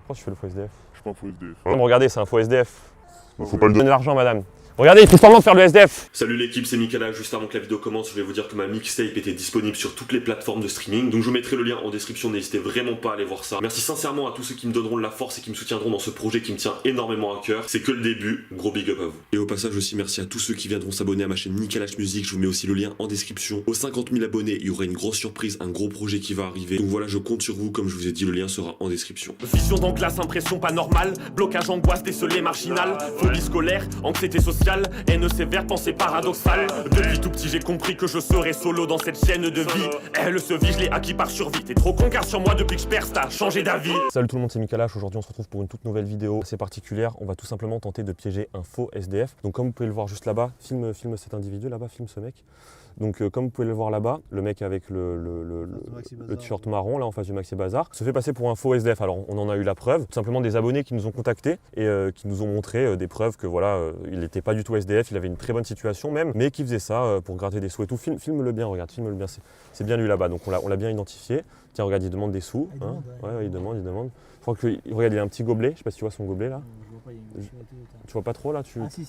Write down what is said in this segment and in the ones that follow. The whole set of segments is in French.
Pourquoi tu fais le faux SDF? Je suis pas un faux SDF. Non, mais regardez, c'est un faux SDF. Faut pas le Donnez l'argent, madame. Regardez, il fait semblant de faire le SDF. Salut l'équipe, c'est Mickaël. Juste avant que la vidéo commence, je vais vous dire que ma mixtape était disponible sur toutes les plateformes de streaming. Donc je vous mettrai le lien en description, n'hésitez vraiment pas à aller voir ça. Merci sincèrement à tous ceux qui me donneront de la force et qui me soutiendront dans ce projet qui me tient énormément à cœur. C'est que le début, gros big up à vous. Et au passage aussi, merci à tous ceux qui viendront s'abonner à ma chaîne Mickaël Music. Je vous mets aussi le lien en description. Aux 50 000 abonnés, il y aura une grosse surprise, un gros projet qui va arriver. Donc voilà, je compte sur vous, comme je vous ai dit, le lien sera en description. Vision dans glace, impression pas normale. Blocage, angoisse, décelé, marginal. Phobie scolaire, anxiété sociale. Haine sévère, pensée paradoxale. Depuis tout petit, j'ai compris que je serais solo dans cette chaîne de vie. Elle se vit, je l'ai acquis par survie. T'es trop con car sur moi, depuis que je perce, t'as changé d'avis. Salut tout le monde, c'est Mickaël. Aujourd'hui, on se retrouve pour une toute nouvelle vidéo assez particulière. On va tout simplement tenter de piéger un faux SDF. Donc, comme vous pouvez le voir juste là-bas, filme cet individu là-bas, filme ce mec. Donc, comme vous pouvez le voir là-bas, le mec avec le t-shirt marron là en face du Maxi Bazar se fait passer pour un faux SDF. Alors, on en a eu la preuve. Tout simplement des abonnés qui nous ont contactés et qui nous ont montré des preuves que voilà, il n'était pas du tout SDF, il avait une très bonne situation même, mais qui faisait ça pour gratter des sous et tout. Filme-le bien, regarde, filme-le bien. C'est bien lui là-bas. Donc, on l'a bien identifié. Tiens, regarde, il demande des sous. Il hein. demande, ouais, il demande. Je crois que regarde, il a un petit gobelet. Je sais pas si tu vois son gobelet là. Je vois pas, il y a une machine et tout. Tu vois pas trop là Ah si,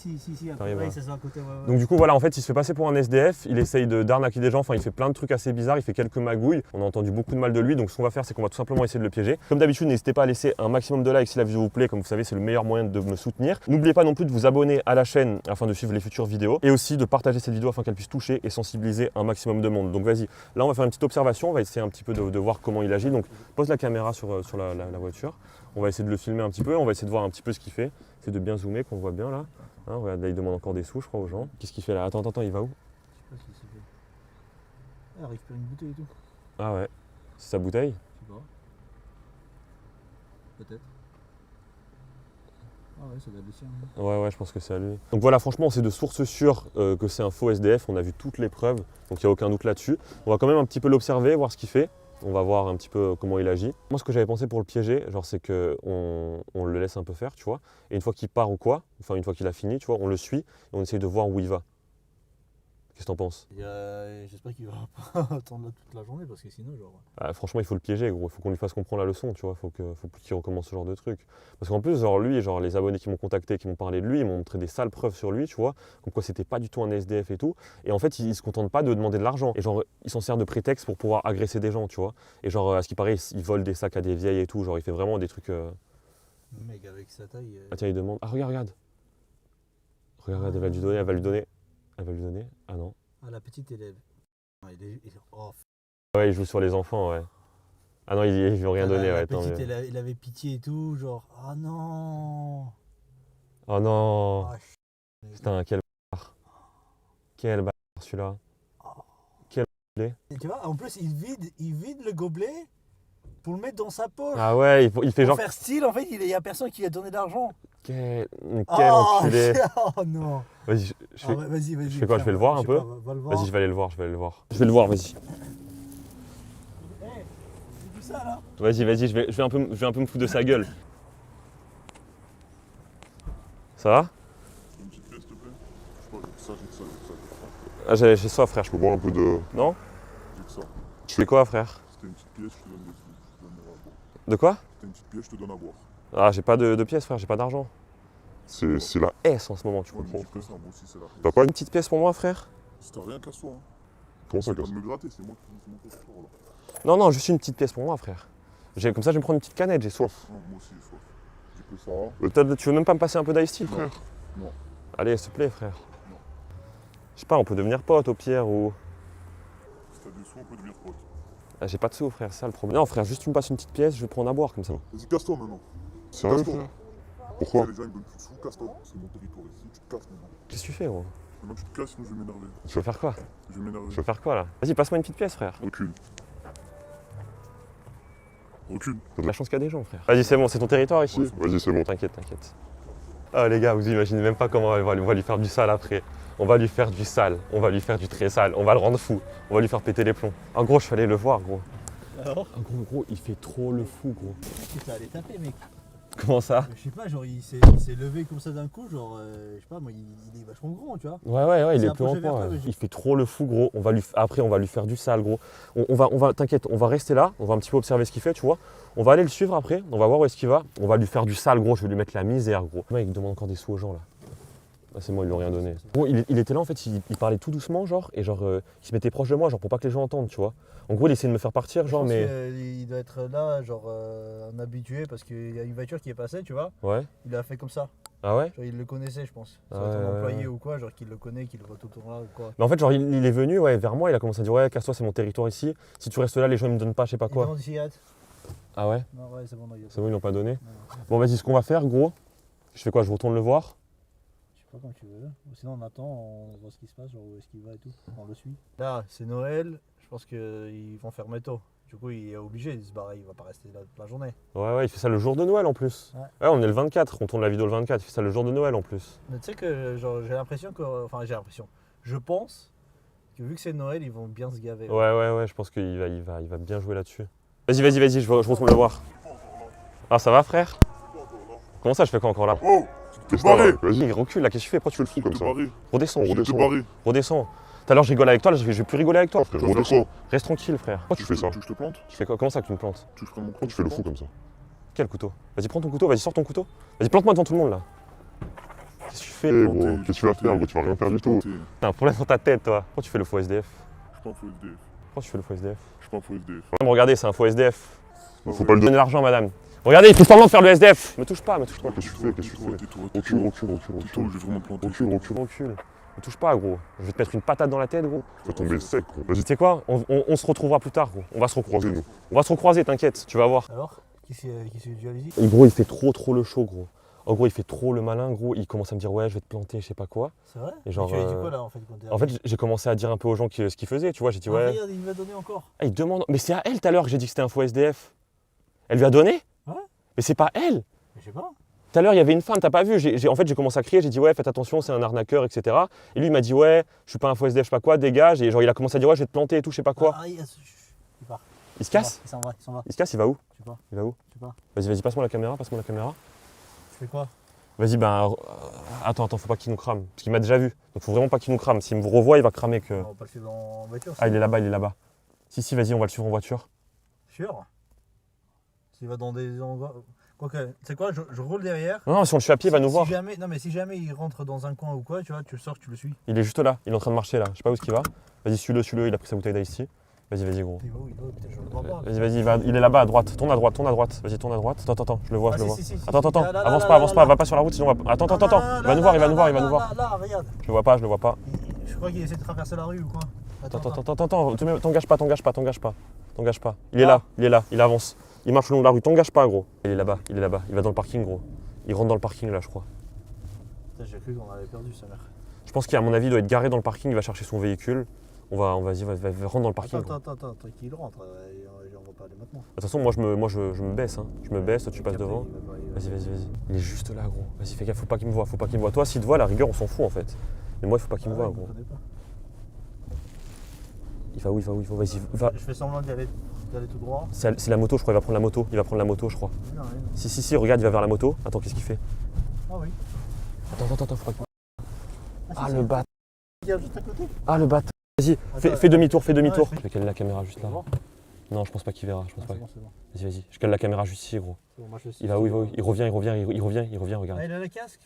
T'arrives après, à- ça se voit à côté, ouais. Donc du coup voilà, en fait il se fait passer pour un SDF, il essaye d'arnaquer des gens, enfin il fait plein de trucs assez bizarres, il fait quelques magouilles, on a entendu beaucoup de mal de lui, donc ce qu'on va faire c'est qu'on va tout simplement essayer de le piéger. Comme d'habitude, n'hésitez pas à laisser un maximum de likes si la vidéo vous plaît, comme vous savez c'est le meilleur moyen de me soutenir. N'oubliez pas non plus de vous abonner à la chaîne afin de suivre les futures vidéos, et aussi de partager cette vidéo afin qu'elle puisse toucher et sensibiliser un maximum de monde. Donc vas-y, là on va faire une petite observation, on va essayer un petit peu de voir comment il agit, donc pose la caméra sur la voiture, on va essayer de le filmer un petit peu, on va essayer de voir un petit peu ce qu'il fait, c'est de bien zoomer, qu'on voit bien là. Hein, regarde, là il demande encore des sous je crois aux gens. Qu'est-ce qu'il fait là? Attends, il va où? Je sais pas ce qu'il s'est fait. Ah, il récupère une bouteille et tout. Ah ouais, c'est sa bouteille? Je sais pas. Peut-être. Ah ouais, ça doit être le sien. Ouais, je pense que c'est à lui. Donc voilà, franchement, c'est de source sûre que c'est un faux SDF. On a vu toutes les preuves, donc il n'y a aucun doute là-dessus. On va quand même un petit peu l'observer, voir ce qu'il fait. On va voir un petit peu comment il agit. Moi, ce que j'avais pensé pour le piéger, genre, c'est qu'on le laisse un peu faire, tu vois. Et une fois qu'il part ou quoi, enfin une fois qu'il a fini, tu vois, on le suit et on essaye de voir où il va. Qu'est-ce que t'en penses? J'espère qu'il va pas attendre là toute la journée parce que sinon, genre. Ah, franchement, il faut le piéger, gros. Il faut qu'on lui fasse comprendre la leçon, tu vois. Faut plus qu'il recommence ce genre de truc. Parce qu'en plus, genre, lui, genre, les abonnés qui m'ont contacté, qui m'ont parlé de lui, ils m'ont montré des sales preuves sur lui, tu vois. Comme quoi, c'était pas du tout un SDF et tout. Et en fait, il se contente pas de demander de l'argent. Et genre, il s'en sert de prétexte pour pouvoir agresser des gens, tu vois. Et genre, à ce qui paraît, il vole des sacs à des vieilles et tout. Genre, il fait vraiment des trucs. Le mec avec sa taille. Ah, tiens, il demande. Ah, regarde. Regarde, elle va lui donner. Ah non. Ah, la petite élève. Oh, Ouais, il joue sur les enfants, ouais. Ah non, il veut rien donner, la ouais. petite, Attends, elle avait pitié et tout, genre. Ah non. Oh non. Ah, Putain, quel bâtard. Quel bâtard celui-là. Et tu vois, en plus, il vide le gobelet pour le mettre dans sa poche. Ah ouais, il fait Pour genre. faire style, en fait, il y a personne qui lui a donné d'argent. Quel Oh, enculé. oh non. Vas-y, je fais. Vas-y. je fais quoi, je vais le voir un peu Vas-y, je vais aller le voir, Je vais le voir, vas-y. C'est tout ça là. Vas-y, je vais un peu me foutre de sa gueule. Ça va? Une petite pièce, s'il te plaît. Je sais pas, j'ai que ça. Ah, j'ai soif, frère. Je peux boire un peu de. Non? J'ai que ça. Tu fais quoi, frère? C'était une petite pièce, je te donne des sous. Je te donne à boire. De quoi? C'était une petite pièce, je te donne à boire. Ah, j'ai pas de pièces, frère, j'ai pas d'argent. C'est la. S en ce moment, tu Ouais, mais comprends? j'ai que ça, moi aussi, c'est la. T'as pas une petite pièce pour moi, frère? Si t'as rien, casse-toi. Hein. Comment ça C'est pas casse? de me gratter, c'est moi qui casse toi, là. Non, juste une petite pièce pour moi, frère. Comme ça, je vais me prendre une petite canette, j'ai soif. Non, moi aussi, j'ai soif. J'ai que ça. Tu veux même pas me passer un peu d'ice tea, Non. frère? Non. Allez, s'il te plaît, frère. Non. Je sais pas, on peut devenir pote au pire ou. Si t'as des sous, on peut devenir pote. Ah, j'ai pas de sous, frère, c'est ça le problème. Non, frère, juste tu me passes une petite pièce, je vais prendre à boire comme ça. Vas-y, casse-toi maintenant. Sérieux, Casse-toi. frère? Pourquoi? Les gens ils me donnent plus de sous, casse-toi. C'est mon territoire ici, tu te casses maintenant. Qu'est-ce que tu fais, gros? Maintenant tu te casses, sinon je vais m'énerver. Tu veux faire quoi? Je vais m'énerver. Tu veux faire quoi là? Vas-y, passe-moi une petite pièce, frère. Recule. Recule. La chance qu'il y a des gens, frère. Vas-y, c'est bon, c'est ton territoire ici? Ouais, Vas-y, c'est bon. T'inquiète. Ah, les gars, vous imaginez même pas comment on va lui faire du sale après. On va lui faire du sale, on va lui faire du très sale, on va le rendre fou, on va lui faire péter les plombs. En gros, je suis allé le voir, gros. Alors En gros, il fait trop le fou, gros. tu vas aller taper, mec. Comment ça? Je sais pas, genre il s'est levé comme ça d'un coup, genre je sais pas, moi il est vachement grand, tu vois. Ouais, il C'est est plus approché grand. vers toi, Ouais. mais Il fait trop le fou, gros. Après, on va lui faire du sale, gros. T'inquiète, on va rester là, on va un petit peu observer ce qu'il fait, tu vois. On va aller le suivre après, on va voir où est-ce qu'il va. On va lui faire du sale, gros. Je vais lui mettre la misère, gros. Le mec, il demande encore des sous aux gens, là. Ah, c'est moi, ils lui ont rien donné. Gros, il était là, en fait, il parlait tout doucement, genre, et genre, il se mettait proche de moi, genre, pour pas que les gens entendent, tu vois. En gros, il essayait de me faire partir, genre, mais. Il doit être là, genre un habitué, parce qu'il y a une voiture qui est passée, tu vois. Ouais. Il a fait comme ça. Ah ouais? Genre il le connaissait, je pense. Ça Ah doit être un ouais, employé ouais. ou quoi, genre qu'il le connaît, qu'il le voit tout le temps là ou quoi. Mais en fait, genre, il est venu, ouais, vers moi, il a commencé à dire, ouais, casse-toi, c'est mon territoire ici. Si tu restes là, les gens, ils me donnent pas, je sais pas Il quoi. demande des cigarettes. Ah ouais? Non, ouais, c'est bon, non, il y a C'est bon, ils l'ont pas donné. Non. Bon, vas-y, ce qu'on va faire, gros. Je fais quoi? Je retourne le voir. Je sais pas quand tu veux. Ou sinon on attend, on voit ce qui se passe, genre où est-ce qu'il va et tout. On le suit. Là, c'est Noël, je pense qu'ils vont fermer tôt. Du coup, il est obligé de se barrer, il va pas rester là toute la journée. Ouais, il fait ça le jour de Noël en plus. Ouais. Ouais, on est le 24, on tourne la vidéo le 24, il fait ça le jour de Noël en plus. Mais tu sais que genre, j'ai l'impression que. Enfin, j'ai l'impression. Je pense que vu que c'est Noël, ils vont bien se gaver. Ouais, je pense qu'il va bien jouer là-dessus. Vas-y, je retourne le voir. Ah, ça va, frère? Comment ça, je fais quoi encore là? Oh, tu t'es barré. Vas-y, il recule là, qu'est-ce que tu fais? Pourquoi tu fais le fou comme Tu ça? t'es barré. Redescends, Tu t'es barré. redescends. Tout à l'heure, je rigole avec toi, là, je vais plus rigoler avec toi, frère. Tu vas faire quoi? Reste tranquille, frère. Pourquoi tu fais ça? Tu veux que je te plante? Tu fais quoi? Comment ça que tu me plantes? Tu ferais mon Pourquoi tu fais le fou comme ça? Quel couteau? Vas-y, prends ton couteau, vas-y, sors ton couteau. Vas-y, plante-moi devant tout le monde là. Qu'est-ce que tu fais? Eh gros, qu'est-ce que tu vas faire gros? Tu vas rien faire du tout. T'as un problème dans ta tête, toi. Pourquoi tu fais le faux SDF? Je suis pas un faux SDF. Pourquoi tu fais le faux SDF? Je suis pas un faux SDF. Regardez, c'est un faux SDF. Faut pas le Donnez donner. l'argent, madame. Regardez, il fait semblant de faire le SDF. Me touche pas, me touche pas. Qu'est-ce que tu fais? Qu'est-ce que tu fais? Tais-toi, Recule. je vais vraiment te planter. Recule. Recule. Me touche pas, gros. Je vais te mettre une patate dans la tête, gros. Tu vas tomber sec gros. Tu Vas-y, sais quoi? On se retrouvera plus tard, gros. On va se recroiser. croisez-nous. On va se recroiser, t'inquiète, tu vas voir. Alors, qui s'est dit allez-y? Et gros, il fait trop le show, gros. En gros, il fait trop le malin, gros. Il commence à me dire, ouais, je vais te planter, je sais pas quoi. C'est vrai? Et genre, Mais tu as dit quoi là en fait quand t'es En fait, j'ai commencé à dire un peu aux gens ce qu'ils faisaient, tu vois. J'ai dit, ouais. Regarde, il m'a donné encore. Ah, il demande. Mais c'est à elle tout à l'heure que j'ai dit que c'était un faux SDF. Elle lui a donné? Ouais. Mais c'est pas elle. Mais je sais pas. Tout à l'heure, il y avait une femme, t'as pas vu? En fait, j'ai commencé à crier, j'ai dit, ouais, faites attention, c'est un arnaqueur, etc. Et lui, il m'a dit, ouais, je suis pas un faux SDF, je sais pas quoi, dégage. Et genre, il a commencé à dire, ouais, je vais te planter et tout, je sais pas quoi. Ah, il part. Il se casse? Il s'en va. Il se casse, il va où? Je sais pas. Il va où? Je sais pas. Vas-y, passe-moi la caméra, Tu fais quoi? Vas-y, attends, faut pas qu'il nous crame, parce qu'il m'a déjà vu. Donc faut vraiment pas qu'il nous crame. S'il me revoit, il va cramer que. On va pas le suivre en voiture. Ah, il est là-bas. Si, vas-y, on va le suivre en voiture. Sûr? S'il va dans des endroits. Quoique, tu sais quoi, je roule derrière. Non, si on le suit à pied, il va nous voir. Si jamais il rentre dans un coin ou quoi, tu vois, tu le sors, tu le suis. Il est juste là, il est en train de marcher là. Je sais pas où est-ce qu'il va. Vas-y, suis-le, il a pris sa bouteille d'ice. Vas-y, gros. Il va où? Putain, je le vois pas. Vas-y, il est là-bas à droite. Tourne à droite. Vas-y, tourne à droite. Attends, je le vois. Si. Attends, Là, avance pas, va pas sur la route sinon on va. Attends. Il va nous voir. Là, regarde. Je le vois pas. Je crois qu'il essaie de traverser la rue ou quoi. Attends, t'engages pas. Il est là, il avance. Il marche le long de la rue, t'engages pas, gros. Il est là-bas. Il va dans le parking, gros. Il rentre dans le parking là, je crois. Putain, j'ai cru qu'on avait perdu sa mère. Je pense qu'à mon avis, il doit être garé dans le parking, il va chercher son véhicule. Vas-y, rentre dans le parking. Attends, qu'il rentre. On va pas aller maintenant. De toute façon, moi je me baisse. Hein. Je me baisse, toi tu passes devant. Vas-y. Il est juste là, gros. Vas-y, fais gaffe, faut pas qu'il me voie. Toi, s'il te voit, à la rigueur, on s'en fout en fait. Mais moi, il faut pas qu'il me voie, gros. Il va où? Vas-y, va. Je fais semblant d'y aller tout droit. C'est la moto, je crois. Il va prendre la moto, je crois. Non. Si, regarde, il va vers la moto. Attends, qu'est-ce qu'il fait? Ah oui. Attends, faut pas qu'il. Ah, si. le bâtard. Il y a juste à côté. Ah, le bâtard. Vas-y, Attends, fais demi-tour. ouais, Je vais caler la caméra juste là. Non, je pense pas qu'il verra. C'est bon. Vas-y. Je cale la caméra juste ici, gros. C'est bon, moi, je sais. Il va où? Il revient, regarde. Ah, il a le casque.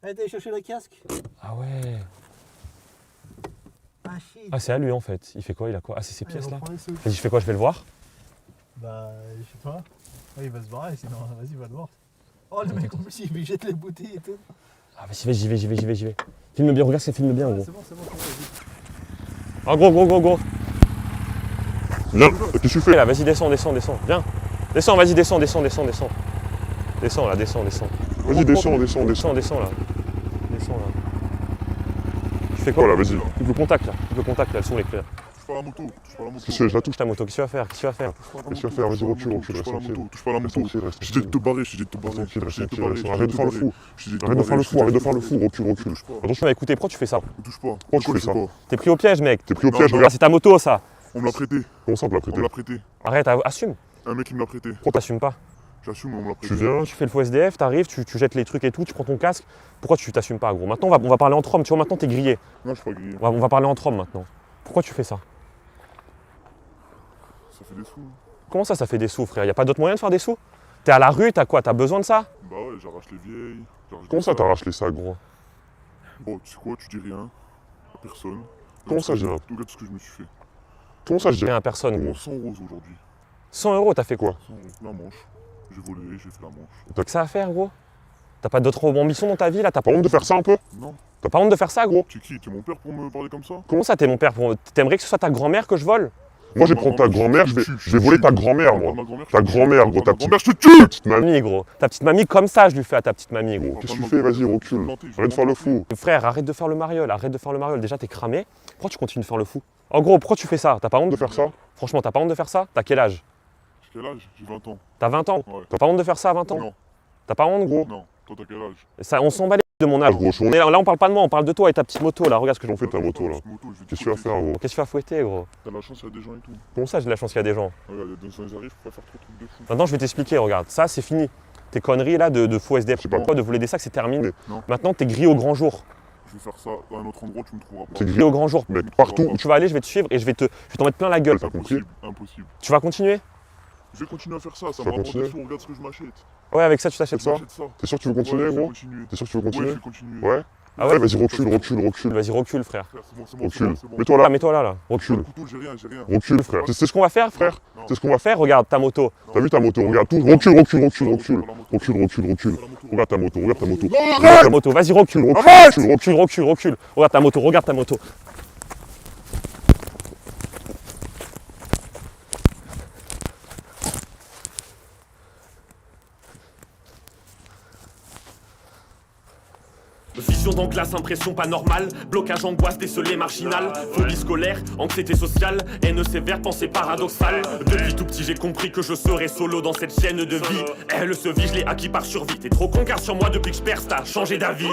Allez, t'allais chercher le casque. Ah ouais. Ah, shit. Ah, c'est à lui en fait. Il fait quoi? Il a quoi? Ah, c'est ces pièces là. Allez, reprends les sous. Vas-y, je fais quoi? Je vais le voir. Bah, je sais pas. Ouais, il va se barrer, sinon, vas-y, va le voir. Oh, le mec, en plus, il jette les bouteilles et tout. Ah, vas-y, j'y vais. Filme bien, regarde, ça filme bien, gros. C'est bon, vas-y. Ah, gros. Viens, qu'est-ce que tu fais? Là, vas-y, descends. Viens. Descends, vas-y, descends. Descends là. Vas-y, descends. Descends là. Tu fais quoi? Voilà, vas-y. Le contact là, elles sont les clés. Touche pas la moto. Qu'est-ce que je la touche? Touche ta moto, qu'est-ce que tu vas faire? Qu'est-ce que tu vas faire? Vas-y, recule, Touche reste pas la tranquille. moto. Touche pas la Reste moto. tranquille. Je t'ai de te barrer. Arrête de faire le fou. Arrête de faire le fou, recule. Attention, tu m'as écouté, pourquoi tu fais ça? Ne touche pas. Pourquoi tu fais ça? T'es pris au piège, mec. T'es pris au Non, piège, non. Ah, regarde. c'est ta moto, ça. On me l'a prêté. Comment ça on te l'a On prêté? me l'a prêté. Arrête, assume. Un mec qui me l'a prêté. Pourquoi t'assumes pas? J'assume, mais on me l'a Tu prêté. viens, Tu fais le faux SDF, t'arrives, tu jettes les trucs et tout, tu prends ton casque. Pourquoi tu t'assumes pas, gros? Maintenant, on va parler entre hommes. Tu vois, maintenant, t'es grillé. Non, je suis pas grillé. On va parler entre hommes maintenant. Pourquoi tu fais ça? Ça fait des sous. Comment ça fait des sous, frère? Y a pas d'autre moyen de faire des sous? T'es à la rue, t'as quoi? T'as besoin de ça? Bah ouais, j'arrache les vieilles. comment ça t'arraches les sacs, gros? Bon, tu sais quoi, tu dis rien. À personne. Comment ça, j'ai rien? Regarde ce que je me suis fait. Comment ça, je dis Rien à personne, Bon, gros. 100 euros aujourd'hui. 100 euros, t'as fait quoi? 100 euros. La manche. J'ai volé, j'ai fait la manche. T'as que ça à faire, gros? T'as pas d'autres ambitions dans ta vie, là? T'as Pas pas... honte de faire ça un peu? Non. T'as pas honte de faire ça, gros? Tu es qui? T'es mon père pour me parler comme ça? Comment ça, t'es mon père? T'aimerais que ce soit ta grand-mère que je vole? Moi, je vais prendre ta grand-mère, je vais voler ta grand-mère, moi. Ma grand-mère, Ta je te tue. grand-mère, gros, Ma ta petite grand-mère, je te tue! petite mamie. Mamie, gros. Ta petite mamie, comme ça, je lui fais à ta petite mamie, gros. Qu'est-ce que tu fais? Vas-y, recule. Arrête de faire le fou. Frère, arrête de faire le mariole, arrête de faire le mariole. Déjà, t'es cramé. Pourquoi tu continues de faire le fou? En gros, pourquoi tu fais ça? T'as pas honte De faire ça? Franchement, t'as pas honte de faire ça? T'as quel âge? J'ai quel âge? J'ai 20 ans. T'as 20 ans? Ouais. T'as pas honte de faire ça à 20 ans? Non, T'as pas honte, gros? non. Toi, t'as quel âge? Ça, on s'en bat les de mon âge. Ah, gros, je suis Là, on parle pas de moi, on parle de toi et ta petite moto, là. Regarde ce que j'en On fait ta moto, là. Moto, je vais te Qu'est-ce que tu vas fouetter. faire, gros? Qu'est-ce que tu fais à fouetter, gros? T'as la chance, il y a des gens et tout. Comment ça, j'ai de la chance qu'il y a des gens? Regarde, dans les arrives, faut pas faire trop de trucs de fou. Maintenant, je vais t'expliquer, regarde. Ça, c'est fini. Tes conneries, là, de faux SDF. C'est pas Pas de voler des sacs, c'est terminé. Non. Maintenant, t'es grillé au grand jour. Je vais faire ça dans un autre endroit, tu me trouveras pas. C'est Grillé grillé, au grand jour. mec, partout. Où tu vas aller, je vais te suivre et je vais t'en mettre plein la gueule. T'as compris? Impossible, impossible. Tu vas continuer? Je vais continuer à faire ça, ça Tu me vas rapporte continuer des sous, regarde ce que je m'achète. Ouais, avec ça, tu t'achètes Je ça? m'achète ça. T'es sûr que tu veux Ouais, continuer, je vais gros? continuer. T'es sûr que tu veux Ouais, je continuer? vais continuer. Ouais? Ah ouais? Vas-y, recule, recule, recule. Vas-y, recule, frère. Frère, c'est bon, c'est bon, c'est Recule. bon, c'est bon. Mets-toi Ah, là. mets-toi là. J'ai un Recule. couteau, j'ai rien, j'ai rien. Recule, frère. C'est ce qu'on va faire, frère. Non. C'est ce qu'on va faire. Faire, regarde ta moto. T'as vu ta moto? Regarde tout. Recule, recule, recule, recule. Recule, recule, recule. Regarde ta moto, regarde ta moto. Regarde ta moto, vas-y, recule. Recule, Recule, recule, recule, recule. Regarde ta moto, regarde ta moto. Vision dans glace, impression pas normale. Blocage, angoisse, décelé, marginal. Phobie scolaire, anxiété sociale. Haine sévère, pensée paradoxale. Depuis tout petit, j'ai compris que je serais solo dans cette chaîne de vie. Elle se vit, je l'ai acquis par survie. T'es trop con car sur moi depuis que je perce, t'as changé d'avis.